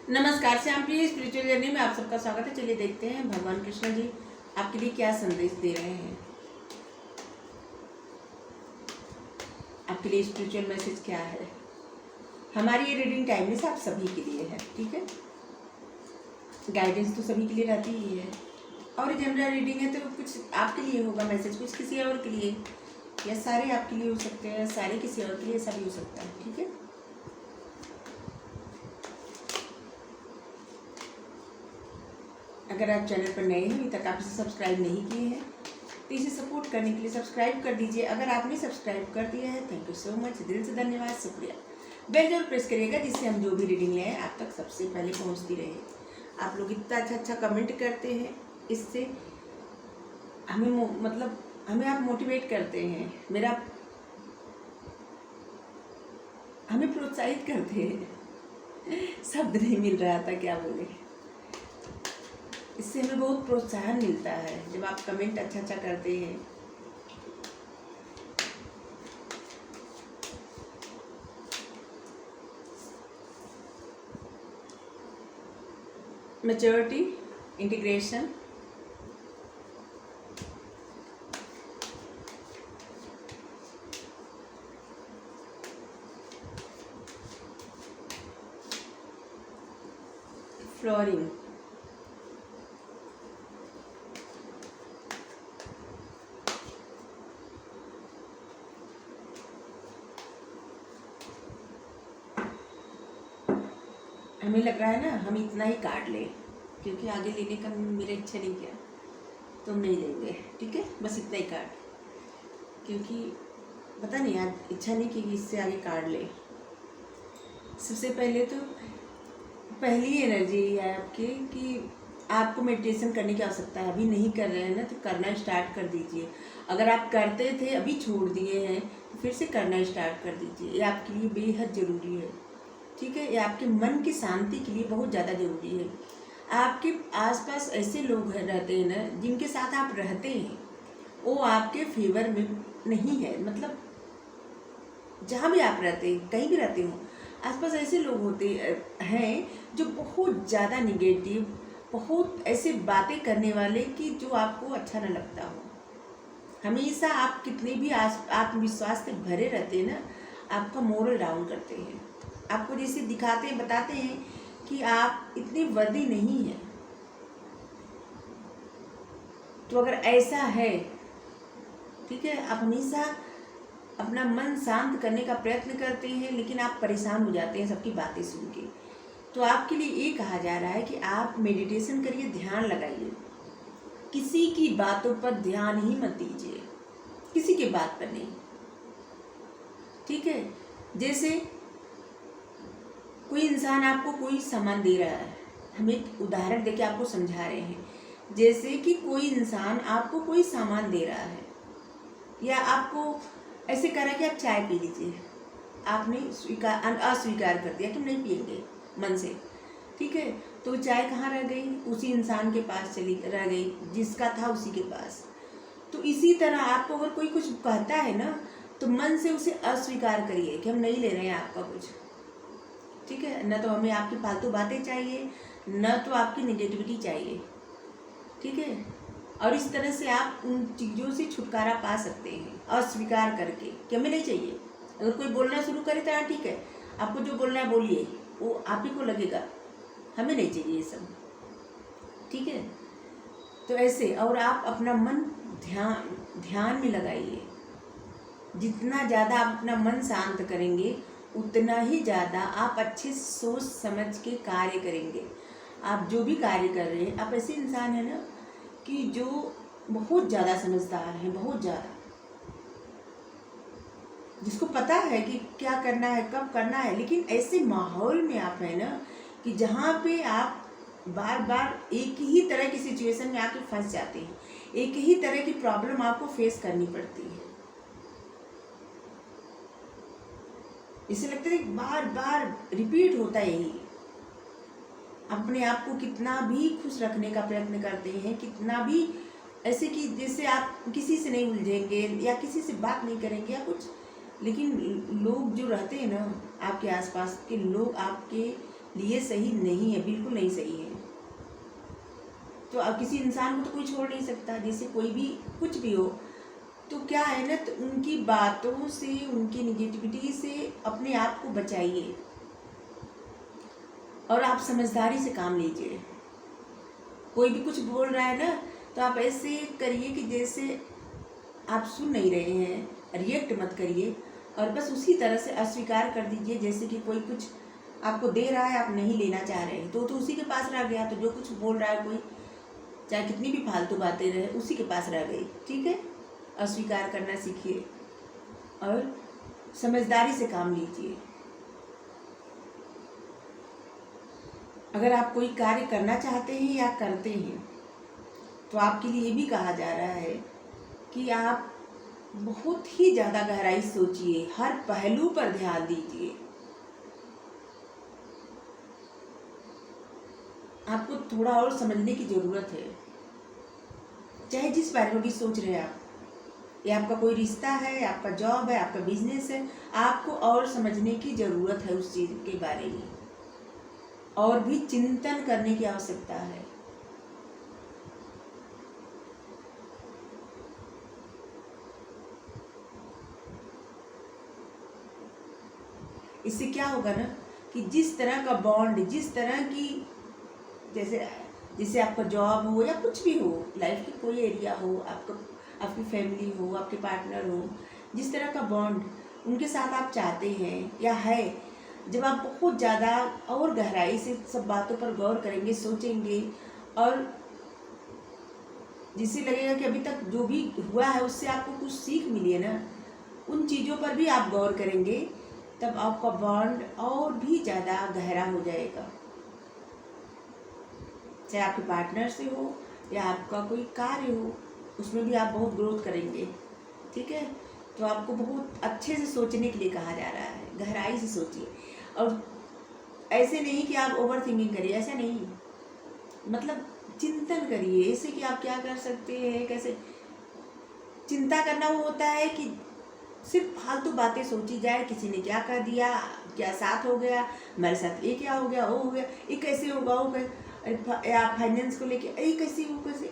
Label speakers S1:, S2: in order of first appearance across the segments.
S1: नमस्कार श्याम प्रिय spiritual journey में आप सबका स्वागत है। चलिए देखते हैं भगवान कृष्ण जी आपके लिए क्या संदेश दे रहे हैं। आपके लिए स्पिरिचुअल मैसेज क्या है। हमारी ये रीडिंग टाइमलेस आप सभी के लिए है, ठीक है। गाइडेंस तो सभी के लिए रहती ही है और जनरल रीडिंग है तो कुछ आपके लिए होगा मैसेज, कुछ किसी और के लिए, या सारे आपके लिए हो सकते हैं, सारे किसी और के लिए, ऐसा भी हो सकता है, ठीक है। अगर आप चैनल पर नए हैं, अभी तक आप इसे सब्सक्राइब नहीं किए हैं तो इसे सपोर्ट करने के लिए सब्सक्राइब कर दीजिए। अगर आपने सब्सक्राइब कर दिया है, थैंक यू सो मच, दिल से धन्यवाद, शुक्रिया। बेल जरूर प्रेस करिएगा जिससे हम जो भी रीडिंग ले आए आप तक सबसे पहले पहुंचती रहे। आप लोग इतना अच्छा कमेंट करते हैं, इससे हमें हमें आप मोटिवेट करते हैं, हमें प्रोत्साहित करते हैं। शब्द नहीं मिल रहा था, क्या बोले। इससे हमें बहुत प्रोत्साहन मिलता है जब आप कमेंट अच्छा करते हैं। मैच्योरिटी, इंटीग्रेशन, फ्लोरिंग, हमें लग रहा है ना हम इतना ही काट लें, क्योंकि आगे लेने का मेरा इच्छा नहीं किया, तुम नहीं लेंगे, ठीक है। बस इतना ही काट, क्योंकि पता नहीं आज इच्छा नहीं की इससे आगे काट ले। सबसे पहले तो पहली एनर्जी है आपकी कि आपको मेडिटेशन करने की आवश्यकता है। अभी नहीं कर रहे हैं ना, तो करना स्टार्ट कर दीजिए। अगर आप करते थे अभी छोड़ दिए हैं तो फिर से करना स्टार्ट कर दीजिए। ये आपके लिए बेहद ज़रूरी है, ठीक है। ये आपके मन की शांति के लिए बहुत ज़्यादा ज़रूरी है। आपके आसपास ऐसे लोग रहते हैं ना, जिनके साथ आप रहते हैं वो आपके फेवर में नहीं है। मतलब जहाँ भी आप रहते हैं, कहीं भी रहते हो, आसपास ऐसे लोग होते हैं जो बहुत ज़्यादा निगेटिव, बहुत ऐसे बातें करने वाले कि जो आपको अच्छा ना लगता हो। हमेशा आप कितने भी आत्मविश्वास से भरे रहते हैं ना, आपका मोरल डाउन करते हैं। आपको जैसे दिखाते हैं, बताते हैं कि आप इतनी वर्दी नहीं है। तो अगर ऐसा है, ठीक है, आप हमेशा अपना मन शांत करने का प्रयत्न करते हैं लेकिन आप परेशान हो जाते हैं सबकी बातें सुन के। तो आपके लिए ये कहा जा रहा है कि आप मेडिटेशन करिए, ध्यान लगाइए, किसी की बातों पर ध्यान ही मत दीजिए, किसी के बात पर नहीं, ठीक है। जैसे कोई इंसान आपको कोई सामान दे रहा है, हम एक उदाहरण देके आपको समझा रहे हैं। जैसे कि कोई इंसान आपको कोई सामान दे रहा है या आपको ऐसे कह रहा है कि आप चाय पी लीजिए, आपने अस्वीकार कर दिया कि हम नहीं पिएंगे मन से, ठीक है। तो चाय कहाँ रह गई? उसी इंसान के पास चली रह गई, जिसका था उसी के पास। तो इसी तरह आपको अगर कोई कुछ कहता है ना, तो मन से उसे अस्वीकार करिए कि हम नहीं ले रहे हैं आपका कुछ, ठीक है। न तो हमें आपकी फालतू बातें चाहिए, न तो आपकी निगेटिविटी चाहिए, ठीक है। और इस तरह से आप उन चीज़ों से छुटकारा पा सकते हैं, अस्वीकार करके कि हमें नहीं चाहिए। अगर कोई बोलना शुरू करे तो हाँ ठीक है, आपको जो बोलना है बोलिए, वो आप ही को लगेगा, हमें नहीं चाहिए ये सब, ठीक है। तो ऐसे, और आप अपना मन ध्यान में लगाइए। जितना ज़्यादा आप अपना मन शांत करेंगे उतना ही ज़्यादा आप अच्छे सोच समझ के कार्य करेंगे। आप जो भी कार्य कर रहे हैं, आप ऐसे इंसान हैं ना कि जो बहुत ज़्यादा समझदार हैं, बहुत ज़्यादा, जिसको पता है कि क्या करना है, कब करना है। लेकिन ऐसे माहौल में आप हैं ना कि जहाँ पे आप बार बार एक ही तरह की सिचुएशन में आके फंस जाते हैं, एक ही तरह की प्रॉब्लम आपको फेस करनी पड़ती है। इसे लगता है बार बार रिपीट होता है यही। अपने आप को कितना भी खुश रखने का प्रयत्न करते हैं, कितना भी ऐसे कि जैसे आप किसी से नहीं उलझेंगे या किसी से बात नहीं करेंगे या कुछ, लेकिन लोग जो रहते हैं ना आपके आसपास के लोग, आपके लिए सही नहीं है, बिल्कुल नहीं सही है। तो अब किसी इंसान को तो कोई छोड़ नहीं सकता, जैसे कोई भी कुछ भी हो, तो क्या है ना, तो उनकी बातों से, उनकी निगेटिविटी से अपने आप को बचाइए और आप समझदारी से काम लीजिए। कोई भी कुछ बोल रहा है ना, तो आप ऐसे करिए कि जैसे आप सुन नहीं रहे हैं, रिएक्ट मत करिए और बस उसी तरह से अस्वीकार कर दीजिए। जैसे कि कोई कुछ आपको दे रहा है, आप नहीं लेना चाह रहे हैं, तो उसी के पास रह गया। तो जो कुछ बोल रहा है कोई, चाहे कितनी भी फालतू बातें रहे, उसी के पास रह गई। ठीक है, अस्वीकार करना सीखिए और समझदारी से काम लीजिए। अगर आप कोई कार्य करना चाहते हैं या करते हैं, तो आपके लिए ये भी कहा जा रहा है कि आप बहुत ही ज़्यादा गहराई सोचिए, हर पहलू पर ध्यान दीजिए। आपको थोड़ा और समझने की ज़रूरत है, चाहे जिस बारे में भी सोच रहे हैं आप, ये आपका कोई रिश्ता है, आपका जॉब है, आपका बिजनेस है, आपको और समझने की ज़रूरत है उस चीज़ के बारे में, और भी चिंतन करने की आवश्यकता है। इससे क्या होगा ना कि जिस तरह का बॉन्ड, जिस तरह की, जैसे आपका जॉब हो या कुछ भी हो, लाइफ की कोई एरिया हो, आपकी फैमिली हो, आपके पार्टनर हो, जिस तरह का बॉन्ड उनके साथ आप चाहते हैं या है, जब आप बहुत ज़्यादा और गहराई से सब बातों पर गौर करेंगे, सोचेंगे, और जिससे लगेगा कि अभी तक जो भी हुआ है उससे आपको कुछ सीख मिली है ना, उन चीज़ों पर भी आप गौर करेंगे, तब आपका बॉन्ड और भी ज़्यादा गहरा हो जाएगा। चाहे आपके पार्टनर से हो या आपका कोई कार्य हो, उसमें भी आप बहुत ग्रोथ करेंगे। ठीक है, तो आपको बहुत अच्छे से सोचने के लिए कहा जा रहा है, गहराई से सोचिए। और ऐसे नहीं कि आप ओवर थिंकिंग करिए, ऐसा नहीं, मतलब चिंतन करिए ऐसे कि आप क्या कर सकते हैं, कैसे। चिंता करना वो होता है कि सिर्फ फालतू बातें सोची जाए, किसी ने क्या कर दिया, क्या साथ हो गया, हमारे साथ ये क्या हो गया, वो हो गया, ये कैसे होगा, वो कैसे, या फाइनेंस को लेके ये कैसे, वो कैसे,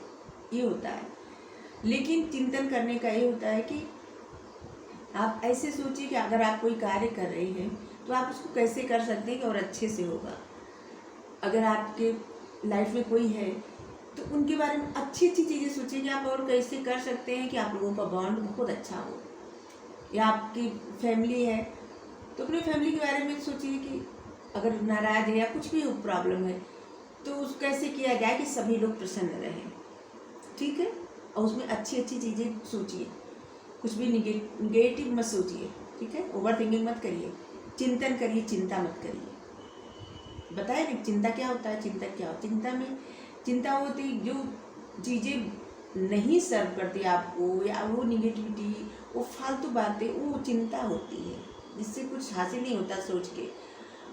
S1: ये होता है। लेकिन चिंतन करने का ये होता है कि आप ऐसे सोचिए कि अगर आप कोई कार्य कर रहे हैं तो आप उसको कैसे कर सकते हैं कि और अच्छे से होगा। अगर आपके लाइफ में कोई है तो उनके बारे में अच्छी अच्छी चीज़ें सोचिए कि आप और कैसे कर सकते हैं कि आप लोगों का बॉन्ड बहुत अच्छा हो। या आपकी फैमिली है तो अपनी फैमिली के बारे में सोचिए कि अगर नाराज़ है या कुछ भी प्रॉब्लम है तो उस कैसे किया जाए कि सभी लोग प्रसन्न रहें। ठीक है, और उसमें अच्छी अच्छी चीज़ें सोचिए, कुछ भी निगेटिव मत सोचिए। ठीक है, ओवर थिंकिंग मत करिए, चिंतन करिए, चिंता मत करिए। बताए ना चिंता क्या होता है, चिंता क्या होता है। चिंता होती जो चीज़ें नहीं सर्व करती आपको, या वो निगेटिविटी, वो फालतू बातें, वो चिंता होती है जिससे कुछ हासिल नहीं होता सोच के।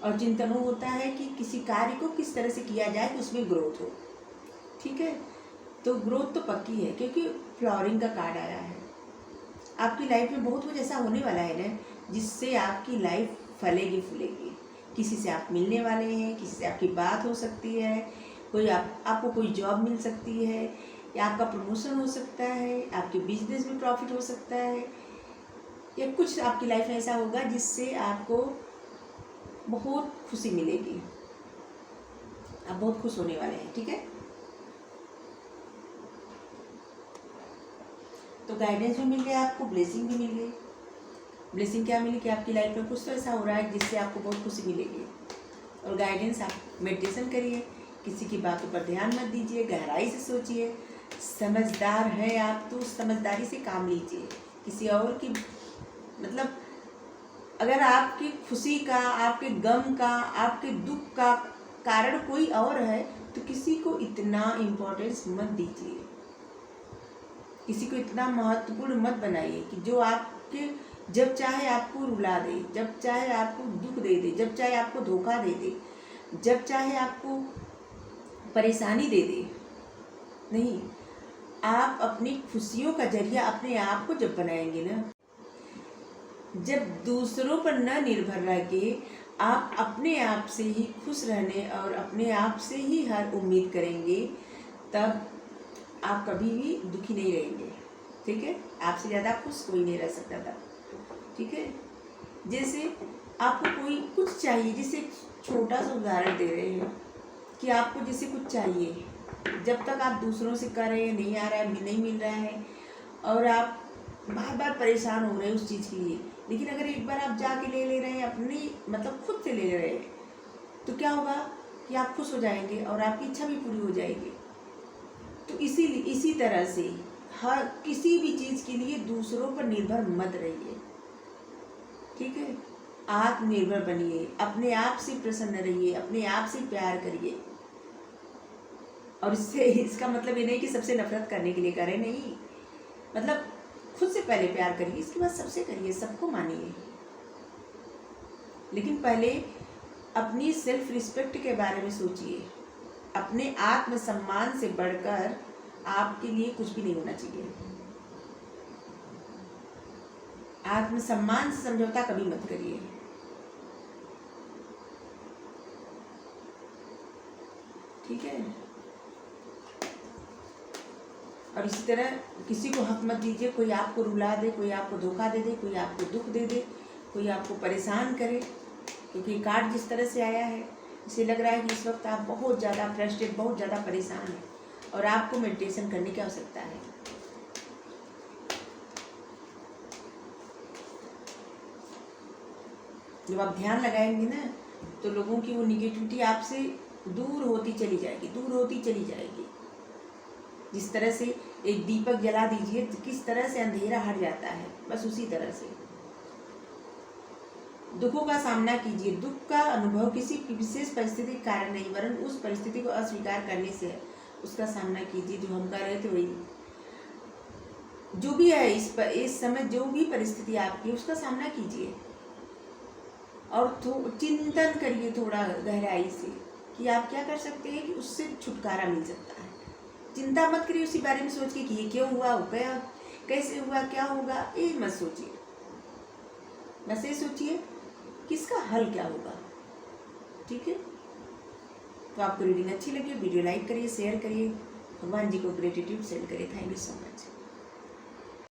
S1: और चिंतन वो होता है कि किसी कार्य को किस तरह से किया जाए कि उसमें ग्रोथ हो। ठीक है, तो ग्रोथ तो पक्की है क्योंकि फ्लावरिंग का कार्ड आया है। आपकी लाइफ में बहुत कुछ ऐसा होने वाला है ना जिससे आपकी लाइफ फलेगी फूलेगी। किसी से आप मिलने वाले हैं, किसी से आपकी बात हो सकती है, कोई आपको कोई जॉब मिल सकती है, या आपका प्रमोशन हो सकता है, आपके बिजनेस में प्रॉफिट हो सकता है, या कुछ आपकी लाइफ में ऐसा होगा जिससे आपको बहुत खुशी मिलेगी। आप बहुत खुश होने वाले हैं। ठीक है, तो गाइडेंस भी मिल गया आपको, ब्लेसिंग भी मिल गई। ब्लेसिंग क्या मिली कि आपकी लाइफ में कुछ तो ऐसा हो रहा है जिससे आपको बहुत खुशी मिलेगी। और गाइडेंस, आप मेडिटेशन करिए, किसी की बातों पर ध्यान मत दीजिए, गहराई से सोचिए। समझदार है आप तो समझदारी से काम लीजिए। किसी और की मतलब अगर आपकी खुशी का, आपके गम का, आपके दुख का कारण कोई और है तो किसी को इतना इम्पोर्टेंस मत दीजिए, किसी को इतना महत्वपूर्ण मत बनाइए कि जो आपके जब चाहे आपको रुला दे, जब चाहे आपको दुख दे दे, जब चाहे आपको धोखा दे दे, जब चाहे आपको परेशानी दे दे। नहीं, आप अपनी खुशियों का जरिया अपने आप को जब बनाएंगे ना, जब दूसरों पर न निर्भर रह के आप अपने आप से ही खुश रहने और अपने आप से ही हर उम्मीद करेंगे, तब आप कभी भी दुखी नहीं रहेंगे। ठीक है, आपसे ज़्यादा खुश कोई नहीं रह सकता था। ठीक है, जैसे आपको कोई कुछ चाहिए, जैसे छोटा सा उदाहरण दे रहे हैं कि आपको जैसे कुछ चाहिए, जब तक आप दूसरों से कर रहे हैं नहीं आ रहा है, नहीं मिल रहा है, और आप बार बार परेशान हो रहे हैं उस चीज़ के लिए, लेकिन अगर एक बार आप जाके ले रहे हैं, अपनी मतलब खुद से ले रहे हैं, तो क्या होगा कि आप खुश हो जाएंगे और आपकी इच्छा भी पूरी हो जाएगी। तो इसी तरह से हर किसी भी चीज़ के लिए दूसरों पर निर्भर मत रहिए। ठीक है, आत्मनिर्भर बनिए, अपने आप से प्रसन्न रहिए, अपने आप से प्यार करिए। और इसका मतलब ये नहीं कि सबसे नफरत करने के लिए करें, नहीं, मतलब खुद से पहले प्यार करिए, इसके बाद सबसे करिए, सबको मानिए। लेकिन पहले अपनी सेल्फ रिस्पेक्ट के बारे में सोचिए। अपने आत्मसम्मान से बढ़कर आपके लिए कुछ भी नहीं होना चाहिए। आत्मसम्मान से समझौता कभी मत करिए। ठीक है, और इसी तरह किसी को हक मत दीजिए, कोई आपको रुला दे, कोई आपको धोखा दे दे, कोई आपको दुख दे दे, कोई आपको परेशान करे। क्योंकि कार्ड जिस तरह से आया है, इसे लग रहा है कि इस वक्त आप बहुत ज़्यादा फ्रस्ट्रेट, बहुत ज़्यादा परेशान हैं और आपको मेडिटेशन करने की आवश्यकता है। जब आप ध्यान लगाएंगे ना, तो लोगों की वो निगेटिविटी आपसे दूर होती चली जाएगी, दूर होती चली जाएगी। जिस तरह से एक दीपक जला दीजिए तो किस तरह से अंधेरा हट जाता है, बस उसी तरह से दुखों का सामना कीजिए। दुख का अनुभव किसी विशेष परिस्थिति के कारण नहीं, वरन उस परिस्थिति को अस्वीकार करने से है। उसका सामना कीजिए। जो हम कर रहे थे वही, जो भी है इस समय जो भी परिस्थिति आपकी, उसका सामना कीजिए और चिंतन करिए थोड़ा गहराई से कि आप क्या कर सकते हैं कि उससे छुटकारा मिल सकता है। चिंता मत करिए उसी बारे में सोच के कि ये क्यों हुआ, वो क्या, कैसे हुआ, क्या होगा, ये मत सोचिए। बस ये सोचिए कि इसका हल क्या होगा। ठीक है, तो आपको रीडिंग अच्छी लगी, वीडियो लाइक करिए, शेयर करिए, भगवान जी को ग्रेटिट्यूड सेंड करिए। Thank you so much.